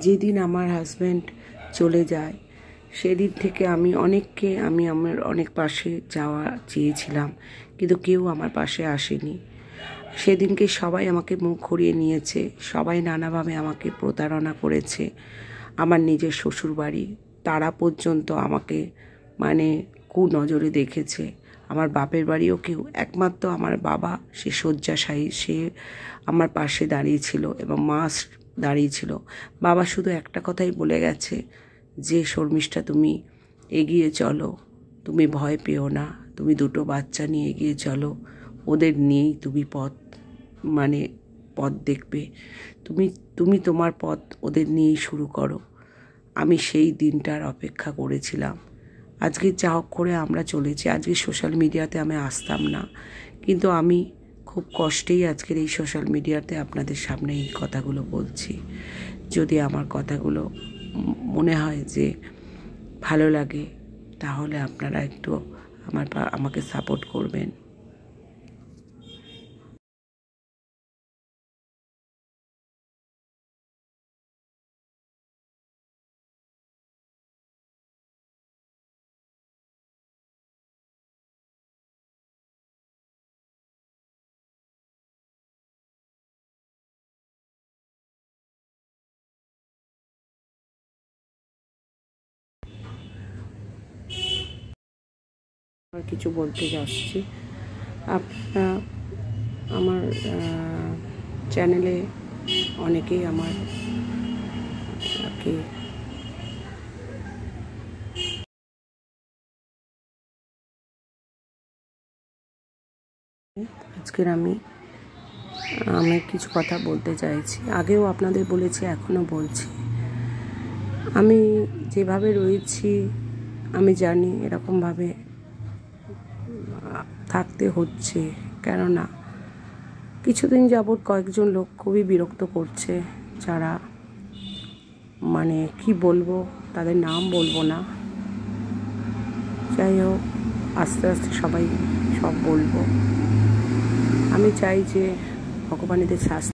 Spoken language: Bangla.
যেদিন আমার হাজব্যান্ড চলে যায় সেদিন থেকে আমি আমার অনেক পাশে যাওয়া চেয়েছিলাম, কিন্তু কেউ আমার পাশে আসেনি। সেদিনকে সবাই আমাকে মুখ ঘুরিয়ে নিয়েছে, সবাই নানাভাবে আমাকে প্রতারণা করেছে। আমার নিজের শ্বশুরবাড়ি তারা পর্যন্ত আমাকে কুনজরে দেখেছে। আমার বাপের বাড়িও কেউ, একমাত্র আমার বাবা, সে শয্যাশায়ী, সে আমার পাশে দাঁড়িয়েছিল এবং মা দাঁড়িয়েছিল। বাবা শুধু একটা কথাই বলে গেছে যে, শর্মিষ্ঠা তুমি এগিয়ে চলো, তুমি ভয় পেও না, তুমি দুটো বাচ্চা নিয়ে এগিয়ে চলো, ওদের নিয়েই তুমি পথ দেখবে, তুমি তোমার পথ ওদের নিয়েই শুরু করো। আমি সেই দিনটার অপেক্ষা করেছিলাম। আজকে যা হোক করে আমরা চলেছি। আজকে সোশ্যাল মিডিয়াতে আমি আসতাম না, কিন্তু আমি খুব কষ্টেই আজকের এই সোশ্যাল মিডিয়াতে আপনাদের সামনে এই কথাগুলো বলছি। যদি আমার কথাগুলো মনে হয় যে ভালো লাগে, তাহলে আপনারা একটু আমাকে সাপোর্ট করবেন। কিছু বলতে যাচ্ছি, আপনারা আমার চ্যানেলে অনেকেই আজকের আমি কিছু কথা বলতে চাইছি। আগেও আপনাদের বলেছি, এখনও বলছি। আমি যেভাবে রয়েছি আমি জানি এরকমভাবে থাকতে হচ্ছে, কেননা কিছুদিন যাবৎ কয়েকজন লোক খুবই বিরক্ত করছে, যারা কি বলবো, তাদের নাম বলবো না। যাই হোক, আস্তে আস্তে সবাই সব বলবো। আমি চাই যে ভগবান এদের শাস্তি